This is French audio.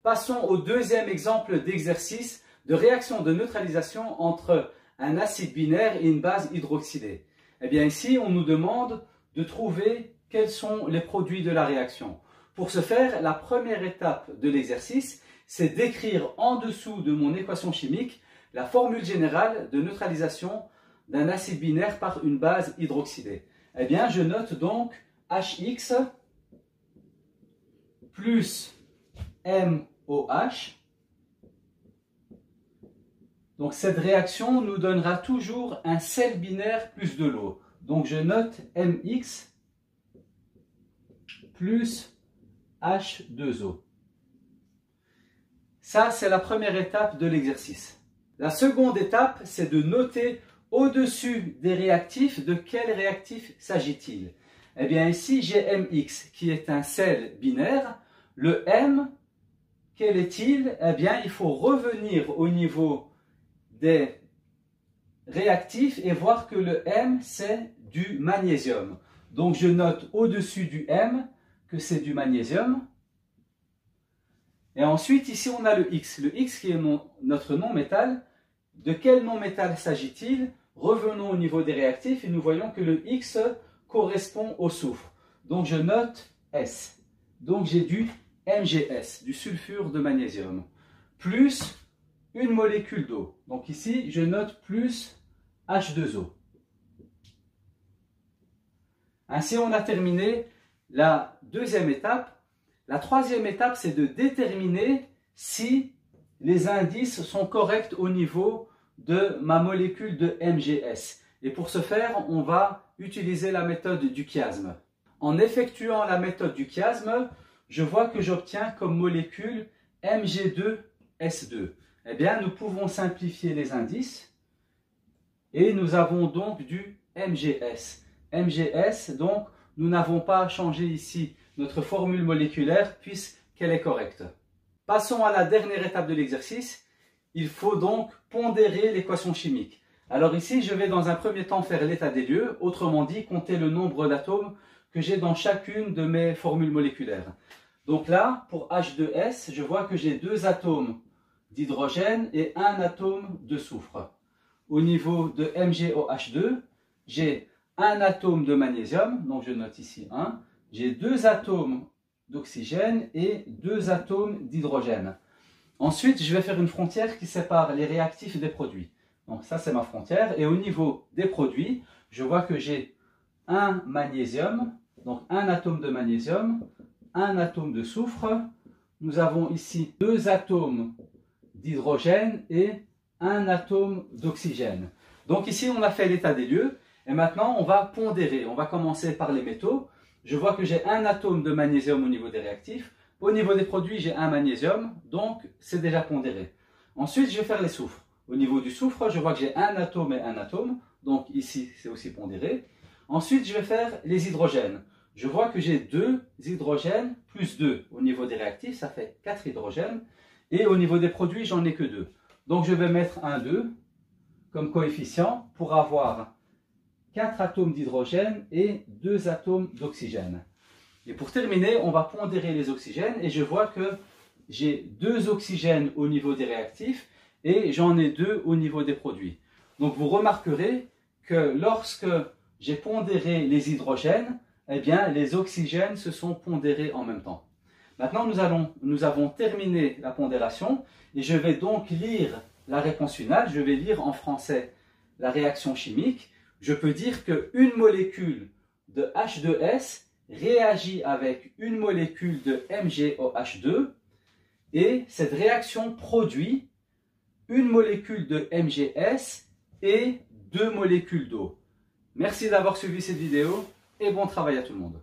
Passons au deuxième exemple d'exercice de réaction de neutralisation entre un acide binaire et une base hydroxylée. Eh bien ici, on nous demande de trouver quels sont les produits de la réaction. Pour ce faire, la première étape de l'exercice, c'est d'écrire en dessous de mon équation chimique la formule générale de neutralisation d'un acide binaire par une base hydroxylée. Eh bien, je note donc HX plus MOH. Donc cette réaction nous donnera toujours un sel binaire plus de l'eau. Donc je note MX plus H2O. Ça, c'est la première étape de l'exercice. La seconde étape, c'est de noter au-dessus des réactifs de quel réactif s'agit-il. Eh bien ici, j'ai MX qui est un sel binaire. Le M, quel est-il? Eh bien, il faut revenir au niveau des réactifs et voir que le M, c'est du magnésium. Donc, je note au-dessus du M que c'est du magnésium. Et ensuite, ici, on a le X. Le X qui est notre non-métal. De quel non-métal s'agit-il? Revenons au niveau des réactifs et nous voyons que le X correspond au soufre. Donc, je note S. Donc, j'ai du MgS, du sulfure de magnésium, plus une molécule d'eau. Donc ici, je note plus H2O. Ainsi, on a terminé la deuxième étape. La troisième étape, c'est de déterminer si les indices sont corrects au niveau de ma molécule de MgS. Et pour ce faire, on va utiliser la méthode du chiasme. En effectuant la méthode du chiasme, je vois que j'obtiens comme molécule Mg2S2. Eh bien, nous pouvons simplifier les indices et nous avons donc du MgS. MgS, donc, nous n'avons pas changé ici notre formule moléculaire puisqu'elle est correcte. Passons à la dernière étape de l'exercice. Il faut donc pondérer l'équation chimique. Alors ici, je vais dans un premier temps faire l'état des lieux, autrement dit, compter le nombre d'atomes que j'ai dans chacune de mes formules moléculaires. Donc là, pour H2S, je vois que j'ai 2 atomes d'hydrogène et 1 atome de soufre. Au niveau de MgOH2, j'ai 1 atome de magnésium, donc je note ici 1. J'ai 2 atomes d'oxygène et 2 atomes d'hydrogène. Ensuite, je vais faire une frontière qui sépare les réactifs des produits. Donc ça, c'est ma frontière. Et au niveau des produits, je vois que j'ai 1 magnésium, donc 1 atome de magnésium, 1 atome de soufre. Nous avons ici 2 atomes d'hydrogène et 1 atome d'oxygène. Donc ici, on a fait l'état des lieux. Et maintenant, on va pondérer. On va commencer par les métaux. Je vois que j'ai 1 atome de magnésium au niveau des réactifs. Au niveau des produits, j'ai 1 magnésium. Donc, c'est déjà pondéré. Ensuite, je vais faire les soufres. Au niveau du soufre, je vois que j'ai 1 atome et 1 atome. Donc ici, c'est aussi pondéré. Ensuite, je vais faire les hydrogènes. Je vois que j'ai 2 hydrogènes plus 2 au niveau des réactifs, ça fait 4 hydrogènes. Et au niveau des produits, j'en ai que 2. Donc je vais mettre un 2 comme coefficient pour avoir 4 atomes d'hydrogène et 2 atomes d'oxygène. Et pour terminer, on va pondérer les oxygènes et je vois que j'ai 2 oxygènes au niveau des réactifs et j'en ai 2 au niveau des produits. Donc vous remarquerez que lorsque j'ai pondéré les hydrogènes, eh bien, les oxygènes se sont pondérés en même temps. Maintenant, nous avons terminé la pondération et je vais donc lire la réponse finale. Je vais lire en français la réaction chimique. Je peux dire qu'une molécule de H2S réagit avec une molécule de MgOH2 et cette réaction produit une molécule de MgS et 2 molécules d'eau. Merci d'avoir suivi cette vidéo et bon travail à tout le monde.